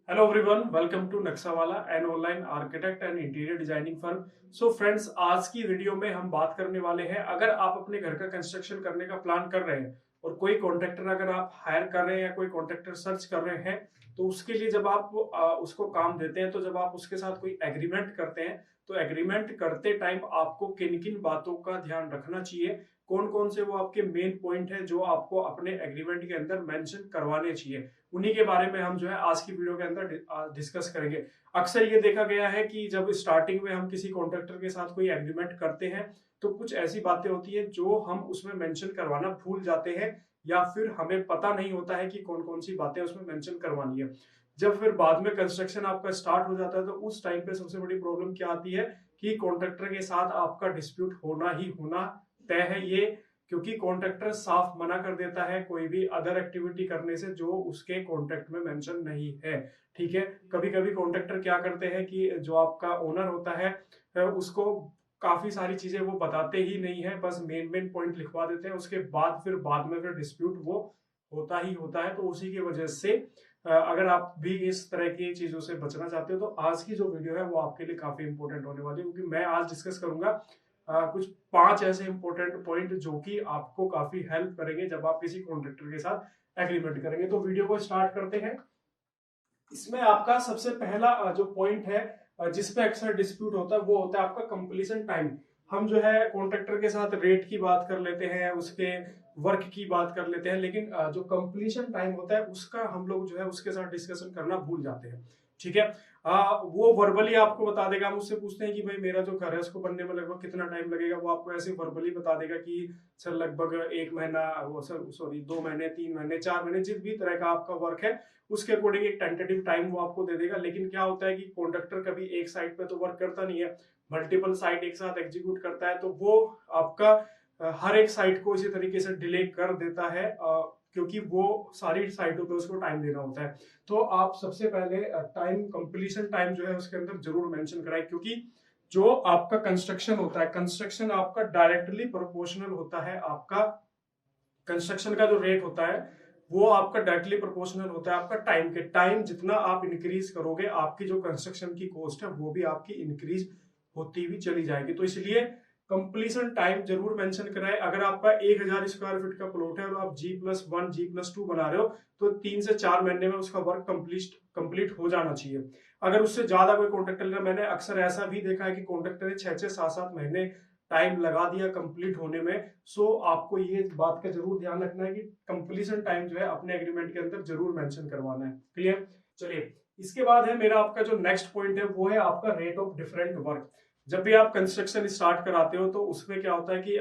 Hello everyone, welcome to Nakshawala an online architect and interior designing firm. So friends, आज की video में हम बात करने वाले हैं, अगर आप अपने घर का कंस्ट्रक्शन करने का प्लान कर रहे हैं और कोई कॉन्ट्रैक्टर अगर आप हायर कर रहे हैं या कोई कॉन्ट्रैक्टर सर्च कर रहे हैं, तो उसके लिए जब आप उसको काम देते हैं, तो जब आप उसके साथ कोई एग्रीमेंट करते हैं, तो एग्रीमेंट करते टाइम आपको किन किन बातों का ध्यान रखना चाहिए, कौन कौन से वो आपके मेन पॉइंट है जो आपको अपने एग्रीमेंट के अंदर मेंशन करवाने चाहिए, उन्हीं के बारे में हम जो है आज की वीडियो के अंदर डिस्कस करेंगे। अक्सर ये देखा गया है कि जब स्टार्टिंग में हम किसी कॉन्ट्रैक्टर के साथ कोई एग्रीमेंट करते हैं, तो कुछ ऐसी बातें होती है जो हम उसमें मेंशन करवाना भूल जाते हैं, या फिर हमें पता नहीं होता है कि कौन कौन सी बातें उसमें मेंशन करवानी है। जब फिर बाद में कंस्ट्रक्शन आपका स्टार्ट हो जाता है, तो उस टाइम पे सबसे बड़ी प्रॉब्लम क्या आती है कि कॉन्ट्रैक्टर के साथ आपका डिस्प्यूट होना ही होना तय है ये, क्योंकि कॉन्ट्रैक्टर साफ मना कर देता है कोई भी अदर एक्टिविटी करने से जो उसके कॉन्ट्रैक्ट में मेंशन नहीं है। ठीक है, कभी कभी कॉन्ट्रैक्टर क्या करते हैं कि जो आपका ओनर होता है उसको काफी सारी चीजें वो बताते ही नहीं है, बस मेन मेन पॉइंट लिखवा देते हैं, उसके बाद में फिर डिस्प्यूट वो होता ही होता है। तो उसी की वजह से अगर आप भी इस तरह की चीजों से बचना चाहते हो, तो आज की जो वीडियो है वो आपके लिए काफी इंपॉर्टेंट होने वाली है, क्योंकि मैं आज डिस्कस करूंगा कुछ 5 ऐसे इंपॉर्टेंट पॉइंट जो कि आपको काफी हेल्प करेंगे जब आप किसी कॉन्ट्रैक्टर के साथ एग्रीमेंट करेंगे। तो वीडियो को स्टार्ट करते हैं। इसमें आपका सबसे पहला जो पॉइंट है जिसपे अक्सर डिस्प्यूट होता है, वो होता है आपका कंप्लीशन टाइम। हम जो है कॉन्ट्रैक्टर के साथ रेट की बात कर लेते हैं, उसके वर्क की बात कर लेते हैं, लेकिन जो कंप्लीशन टाइम होता है उसका हम लोग जो है उसके साथ डिस्कशन करना भूल जाते हैं। ठीक है, वो वर्बली आपको बता देगा। हम उससे पूछते हैं कि भाई मेरा जो घर है उसको बनने में लगभग कितना टाइम लगेगा, वो आपको ऐसे वर्बली बता देगा कि सर लगभग 1 महीना, वो सर सॉरी 2 महीने, 3 महीने, 4 महीने, जिस भी तरह का आपका वर्क है उसके अकॉर्डिंग एक टेंटेटिव टाइम वो आपको दे देगा। लेकिन क्या होता है कि कॉन्ट्रैक्टर कभी एक साइड पे तो वर्क करता नहीं है, मल्टीपल साइट एक साथ एग्जीक्यूट करता है, तो वो आपका हर एक साइट को इसी तरीके से डिले कर देता है, क्योंकि वो सारी साइटों पे उसको टाइम देना होता है। तो आप सबसे पहले टाइम कंप्लीशन टाइम जो है उसके अंदर जरूर मेंशन कराएं, क्योंकि जो आपका कंस्ट्रक्शन होता है, कंस्ट्रक्शन आपका डायरेक्टली प्रोपोर्शनल होता है, आपका कंस्ट्रक्शन का जो रेट होता है वो आपका डायरेक्टली प्रोपोर्शनल होता है आपका टाइम के। टाइम जितना आप इंक्रीज करोगे, आपकी जो कंस्ट्रक्शन की कॉस्ट है वो भी आपकी इंक्रीज होती हुई चली जाएगी। तो इसलिए कंप्लीशन टाइम जरूर मेंशन कराए। अगर आपका 1000 स्क्वायर फीट का प्लॉट है और आप G+1 G+2 बना रहे हो, तो 3 से 4 महीने में उसका वर्क कंप्लीट हो जाना चाहिए। अगर उससे ज्यादा कोई कॉन्ट्रैक्टर लेना, मैंने अक्सर ऐसा भी देखा है कि कॉन्ट्रैक्टर ने 6-7 महीने टाइम लगा दिया कंप्लीट होने में। सो आपको ये बात का जरूर ध्यान रखना है कि कंप्लीशन टाइम जो है अपने एग्रीमेंट के अंदर जरूर मेंशन करवाना है। क्लियर? चलिए, इसके बाद है मेरा आपका जो नेक्स्ट पॉइंट है वो है आपका रेट ऑफ डिफरेंट वर्क। जब भी आप कंस्ट्रक्शन स्टार्ट कराते हो, तो उसमें क्या होता है कि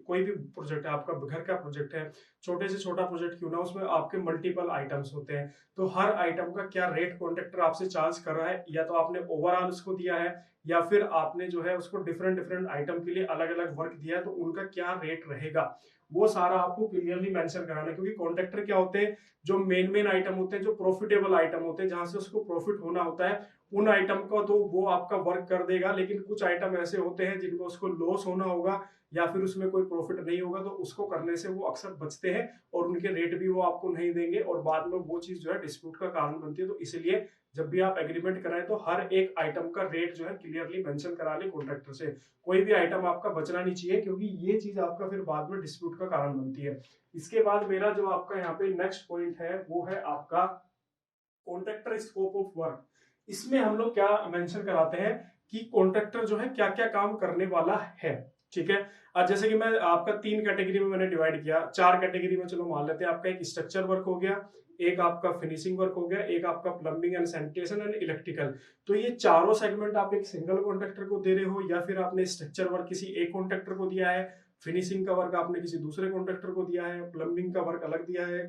कोई भी प्रोजेक्ट है, आपका घर का प्रोजेक्ट है, छोटे से छोटा प्रोजेक्ट क्यों ना, उसमें आपके मल्टीपल आइटम्स होते हैं। तो हर आइटम का क्या रेट कॉन्ट्रैक्टर आपसे चार्ज कर रहा है, या तो आपने ओवरऑल उसको दिया है, या फिर आपने जो है उसको डिफरेंट डिफरेंट आइटम के लिए अलग अलग वर्क दिया है, तो उनका क्या रेट रहेगा, वो सारा आपको क्लियरली मेंशन कराना है। क्योंकि कॉन्ट्रैक्टर क्या होते हैं, जो मेन मेन आइटम होते हैं, जो प्रॉफिटेबल आइटम होते हैं, जहां से उसको प्रॉफिट होना होता है, उन आइटम का तो वो आपका वर्क कर देगा। लेकिन कुछ आइटम ऐसे होते हैं जिनमें उसको लॉस होना होगा, या फिर उसमें कोई प्रॉफिट नहीं होगा, तो उसको करने से वो अक्सर बचते हैं, और उनके रेट भी वो आपको नहीं देंगे, और बाद में वो चीज जो है डिस्प्यूट का कारण बनती है। तो इसलिए जब भी आप एग्रीमेंट कराएं, तो हर एक आइटम का रेट जो है क्लियरली मेंशन करा ले कॉन्ट्रैक्टर से। कोई भी आइटम आपका बचना नहीं चाहिए, क्योंकि ये चीज आपका फिर बाद में डिस्प्यूट का कारण बनती है। इसके बाद मेरा जो आपका यहाँ पे नेक्स्ट पॉइंट है वो है आपका कॉन्ट्रैक्टर स्कोप ऑफ वर्क। इसमें हम लोग क्या मेंशन कराते हैं कि कॉन्ट्रैक्टर जो है क्या क्या काम करने वाला है। ठीक है, आज जैसे कि मैं आपका 3 कैटेगरी में मैंने डिवाइड किया, 4 कैटेगरी में चलो मान लेते हैं। आपका एक स्ट्रक्चर वर्क हो गया, एक आपका फिनिशिंग वर्क हो गया, एक आपका plumbing and sanitation and electrical. तो ये चारों सेगमेंट आप एक सिंगल कॉन्ट्रैक्टर को दे रहे हो, या फिर आपने स्ट्रक्चर वर्क किसी एक कॉन्ट्रैक्टर को दिया है, फिनिशिंग का वर्क आपने किसी दूसरे कॉन्ट्रैक्टर को दिया है, प्लम्बिंग का वर्क अलग दिया है,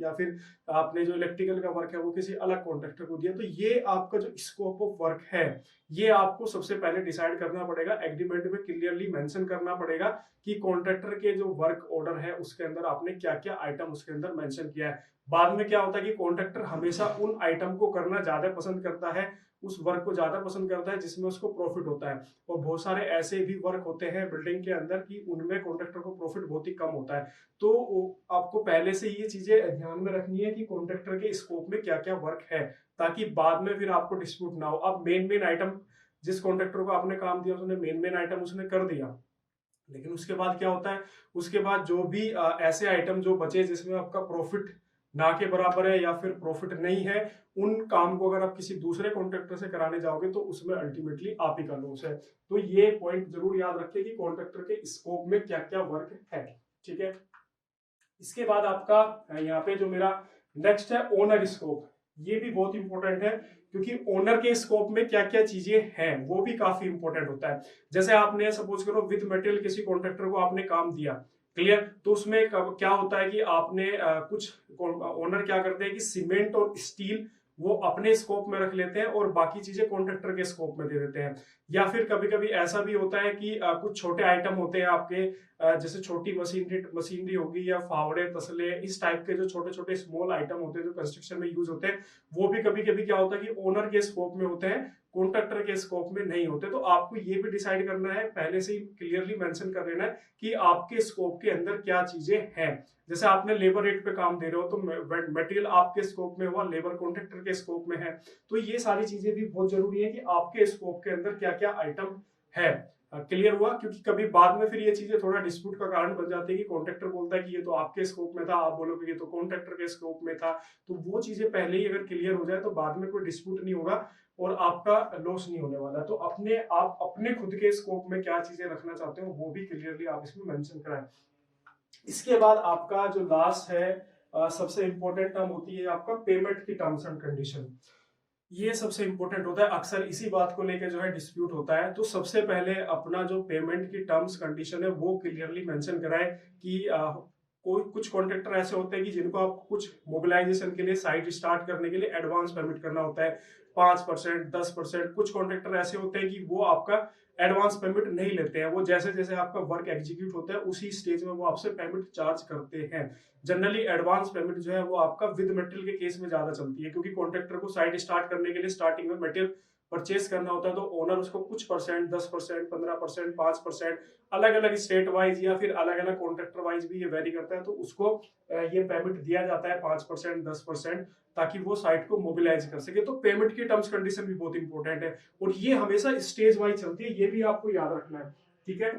या फिर आपने जो इलेक्ट्रिकल का वर्क है वो किसी अलग कॉन्ट्रैक्टर को दिया। तो ये आपका जो स्कोप ऑफ वर्क है, ये आपको सबसे पहले डिसाइड करना पड़ेगा, एग्रीमेंट में क्लियरली मेंशन करना पड़ेगा कि कॉन्ट्रैक्टर के जो वर्क ऑर्डर है उसके अंदर आपने क्या क्या आइटम उसके अंदर मेंशन किया है। बाद में क्या होता है कि कॉन्ट्रैक्टर हमेशा उन आइटम को करना ज्यादा पसंद करता है, उस वर्क को ज्यादा पसंद करता है जिसमें उसको प्रॉफिट होता है। और बहुत सारे ऐसे भी वर्क होते हैं बिल्डिंग के अंदर कि उनमें कॉन्ट्रैक्टर को प्रॉफिट बहुत ही कम होता है। तो आपको पहले से ये चीजें ध्यान में रखनी है कि कॉन्ट्रैक्टर के स्कोप में क्या क्या वर्क है, ताकि बाद में फिर आपको डिस्प्यूट ना हो। अब मेन आइटम जिस कॉन्ट्रैक्टर को आपने काम दिया उसने मेन आइटम उसने कर दिया, लेकिन उसके बाद क्या होता है, उसके बाद जो भी ऐसे आइटम जो बचे जिसमें आपका प्रॉफिट ना के बराबर है या फिर प्रॉफिट नहीं है, उन काम को अगर आप किसी दूसरे कॉन्ट्रैक्टर से कराने जाओगे तो उसमें अल्टीमेटली आप ही का लॉस है। तो ये पॉइंट जरूर याद रखिए कि कॉन्ट्रैक्टर के स्कोप में क्या क्या वर्क है। ठीक है, इसके बाद आपका यहाँ पे जो मेरा नेक्स्ट है ओनर स्कोप, ये भी बहुत इंपॉर्टेंट है, क्योंकि ओनर के स्कोप में क्या क्या चीजें हैं वो भी काफी इंपॉर्टेंट होता है। जैसे आपने सपोज करो विद मटेरियल किसी कॉन्ट्रैक्टर को आपने काम दिया, क्लियर, तो उसमें क्या होता है कि आपने कुछ ओनर क्या करते हैं कि सीमेंट और स्टील वो अपने स्कोप में रख लेते हैं और बाकी चीजें कॉन्ट्रैक्टर के स्कोप में दे देते हैं। या फिर कभी कभी ऐसा भी होता है कि कुछ छोटे आइटम होते हैं आपके, जैसे छोटी मशीनरी होगी या फावड़े तसले, इस टाइप के जो छोटे छोटे स्मॉल आइटम होते हैं जो कंस्ट्रक्शन में यूज होते हैं, वो भी कभी कभी क्या होता है कि ओनर के स्कोप में होते हैं, कॉन्ट्रैक्टर के स्कोप में नहीं होते। तो आपको ये भी डिसाइड करना है, पहले से ही क्लियरली मेंशन कर लेना है कि आपके स्कोप के अंदर क्या चीजें हैं। जैसे आपने लेबर रेट पे काम दे रहे हो तो मटेरियल आपके स्कोप में हुआ, लेबर कॉन्ट्रैक्टर के स्कोप में है। तो ये सारी चीजें भी बहुत जरूरी है कि आपके स्कोप के अंदर क्या क्या आइटम है। क्लियर हुआ, क्योंकि कभी बाद में फिर ये चीजें थोड़ा डिस्प्यूट का कारण बन जाती है कि कॉन्ट्रैक्टर बोलता है कि ये तो आपके स्कोप में था, आप बोलोगे ये तो कॉन्ट्रैक्टर के स्कोप में था। तो वो चीजें पहले ही अगर क्लियर हो जाए तो बाद में कोई डिस्प्यूट नहीं होगा और आपका लॉस नहीं होने वाला। तो आप अपने खुद के स्कोप में क्या चीजें रखना चाहते हो वो भी क्लियरली आप इसमें मेंशन कराएं। इसके बाद आपका जो लास्ट है, सबसे इंपॉर्टेंट टर्म होती है आपका पेमेंट की टर्म्स एंड कंडीशन। ये सबसे इंपॉर्टेंट होता है, अक्सर इसी बात को लेकर जो है डिस्प्यूट होता है। तो सबसे पहले अपना जो पेमेंट की टर्म्स कंडीशन है वो क्लियरली मेंशन कराएं कि कोई कुछ कॉन्ट्रैक्टर ऐसे होते हैं कि जिनको आपको कुछ मोबिलाइजेशन के लिए साइट स्टार्ट करने के लिए एडवांस पेमेंट करना होता है, 5%, 10%। कुछ कॉन्ट्रैक्टर ऐसे होते हैं कि वो आपका एडवांस पेमेंट नहीं लेते हैं, वो जैसे जैसे आपका वर्क एग्जीक्यूट होता है उसी स्टेज में वो आपसे पेमेंट चार्ज करते हैं। जनरली एडवांस पेमेंट जो है वो आपका विद मटेरियल के केस में ज्यादा चलती है, क्योंकि कॉन्ट्रैक्टर को साइट स्टार्ट करने के लिए स्टार्टिंग में मटेरियल परचेस करना होता है, तो ओनर उसको कुछ परसेंट, 10%, 15%, 5%, अलग अलग स्टेट वाइज या फिर अलग अलग कॉन्ट्रैक्टर वाइज भी ये वेरी करता है, तो उसको ये पेमेंट दिया जाता है 5%, 10%, ताकि वो साइट को मोबिलाइज कर सके। तो पेमेंट की टर्म्स कंडीशन भी बहुत इंपॉर्टेंट है और ये हमेशा स्टेज वाइज चलती है, ये भी आपको याद रखना है। ठीक है,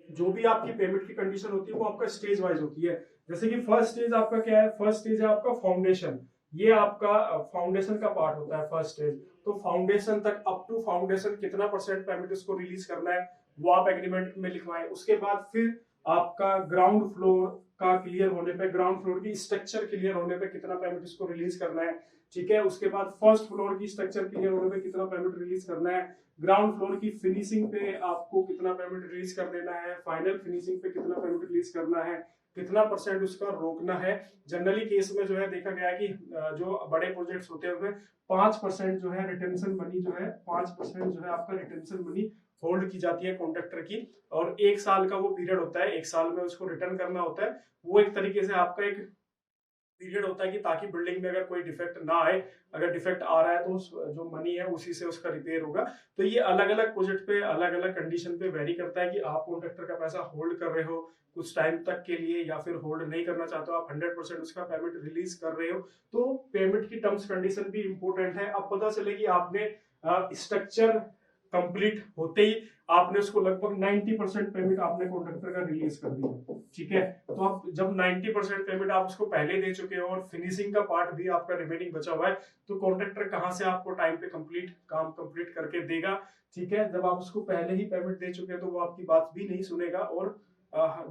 जो भी आपकी पेमेंट की कंडीशन होती है वो आपका स्टेज वाइज होती है। जैसे कि फर्स्ट स्टेज आपका क्या है, फर्स्ट स्टेज है आपका फाउंडेशन, ये आपका फाउंडेशन का पार्ट होता है फर्स्ट स्टेज। तो फाउंडेशन तक, अप टू फाउंडेशन कितना परसेंट पेमेंट उसको रिलीज करना है वो आप एग्रीमेंट में लिखवाएं। उसके बाद फिर आपका ग्राउंड फ्लोर का क्लियर होने पे, ग्राउंड फ्लोर की स्ट्रक्चर क्लियर होने पे कितना पेमेंट इसको रिलीज करना है। ठीक है, उसके बाद फर्स्ट फ्लोर की स्ट्रक्चर क्लियर होने पे कितना पेमेंट रिलीज करना है, ग्राउंड फ्लोर की फिनिशिंग पे आपको कितना पेमेंट रिलीज कर देना है, फाइनल फिनिशिंग पे कितना पेमेंट रिलीज करना है, कितना परसेंट उसका रोकना है। जनरली केस में जो है देखा गया है कि जो बड़े प्रोजेक्ट्स होते हैं उसमें 5% जो है रिटेंशन मनी जो है, 5% जो है आपका रिटेंशन मनी होल्ड की जाती है कॉन्ट्रैक्टर की, और 1 साल का वो पीरियड होता है, 1 साल में उसको रिटर्न करना होता है। वो एक तरीके से आपका एक पीरियड होता है कि ताकि बिल्डिंग में अगर कोई डिफेक्ट ना आए, अगर डिफेक्ट आ रहा है तो जो मनी है उसी से उसका रिपेयर होगा। तो ये अलग अलग प्रोजेक्ट पे अलग अलग कंडीशन पे वेरी करता है कि आप कॉन्ट्रैक्टर का पैसा होल्ड कर रहे हो कुछ टाइम तक के लिए या फिर होल्ड नहीं करना चाहते हो, आप 100% उसका पेमेंट रिलीज कर रहे हो। तो पेमेंट की टर्म्स कंडीशन भी इंपॉर्टेंट है। अब पता चले कि आपने स्ट्रक्चर कंप्लीट होते ही आपने उसको लगभग 90% पेमेंट आपने कॉन्ट्रैक्टर का रिलीज कर दिया। ठीक है, तो आप जब 90% पेमेंट आप उसको पहले दे चुके हो और फिनिशिंग का पार्ट भी आपका रिमेनिंग बचा हुआ है, तो कॉन्ट्रैक्टर कहां से आपको टाइम पे काम कंप्लीट करके देगा। ठीक है, जब आप उसको पहले ही पेमेंट दे चुके हैं तो वो आपकी बात भी नहीं सुनेगा और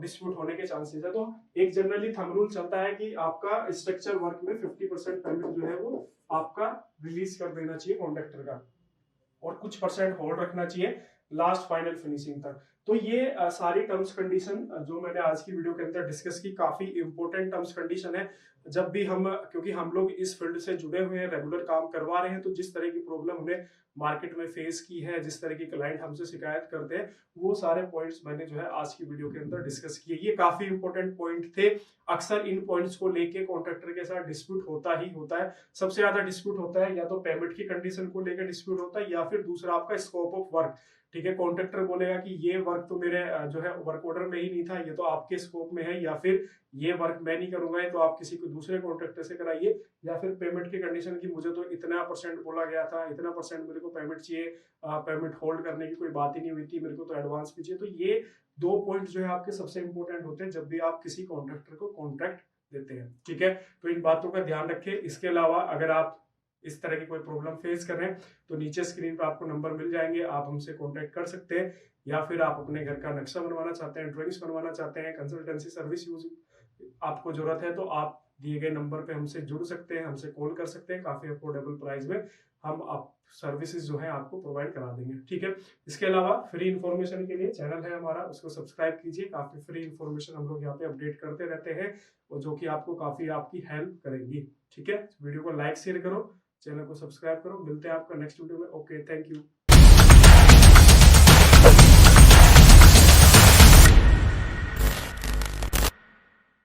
डिस्प्यूट होने के चांसेस है। तो एक जनरली थंब रूल चलता है कि आपका स्ट्रक्चर वर्क में 50% पेमेंट जो है वो आपका रिलीज कर देना चाहिए कॉन्ट्रैक्टर का और कुछ परसेंट होल्ड रखना चाहिए लास्ट फाइनल फिनिशिंग तक। तो ये सारी टर्म्स कंडीशन जो मैंने आज की वीडियो के अंदर डिस्कस की, काफी इंपॉर्टेंट टर्म्स कंडीशन है। जब भी हम, क्योंकि हम लोग इस फील्ड से जुड़े हुए हैं, रेगुलर काम करवा रहे हैं, तो जिस तरह की प्रॉब्लम हमने मार्केट में फेस की है, जिस तरह की क्लाइंट हमसे शिकायत करते हैं, वो सारे पॉइंट्स मैंने जो है आज की वीडियो के अंदर डिस्कस किए। ये काफी इंपॉर्टेंट पॉइंट थे। अक्सर इन पॉइंट्स को लेके कॉन्ट्रैक्टर के साथ डिस्प्यूट होता ही होता है। सबसे ज्यादा डिस्प्यूट होता है या तो पेमेंट की कंडीशन को लेकर डिस्प्यूट होता है या फिर दूसरा आपका स्कोप ऑफ वर्क। ठीक है। कॉन्ट्रैक्टर बोलेगा कि ये वर्क तो मेरे जो है वर्क ऑर्डर में ही नहीं था, ये तो आपके स्कोप में है, या फिर ये वर्क मैं नहीं करूंगा, ये तो आप किसी को दूसरे कॉन्ट्रैक्टर से कराइए, या फिर पेमेंट की कंडीशन की मुझे तो इतना परसेंट बोला गया था, इतना परसेंट मेरे को पेमेंट चाहिए, पेमेंट होल्ड करने की कोई बात ही नहीं हुई थी, मेरे को तो एडवांस भी चाहिए। तो ये 2 पॉइंट जो है आपके सबसे इंपॉर्टेंट होते हैं जब भी आप किसी कॉन्ट्रैक्टर को कॉन्ट्रैक्ट देते हैं, ठीक है। तो इन बातों का ध्यान रखें। इसके अलावा अगर आप इस तरह की कोई प्रॉब्लम फेस कर रहे हैं तो नीचे स्क्रीन पर आपको नंबर मिल जाएंगे, आप हमसे कॉन्टैक्ट कर सकते हैं। या फिर आप अपने घर का नक्शा बनवाना चाहते हैं, ड्राइंग्स बनवाना चाहते हैं, कंसल्टेंसी सर्विस यूज आपको जरूरत है, तो आप दिए गए नंबर पे हमसे जुड़ सकते हैं, हमसे कॉल कर सकते हैं। काफी अफोर्डेबल प्राइस में हम आप सर्विसेज जो है आपको प्रोवाइड करा देंगे, ठीक है। इसके अलावा फ्री इन्फॉर्मेशन के लिए चैनल है हमारा, उसको सब्सक्राइब कीजिए। काफी फ्री इन्फॉर्मेशन हम लोग यहाँ पे अपडेट करते रहते हैं, और जो कि आपको काफी आपकी हेल्प करेंगी, ठीक है। वीडियो को लाइक शेयर करो, चैनल को सब्सक्राइब करो। मिलते हैं आपका नेक्स्ट वीडियो में। Okay, thank you.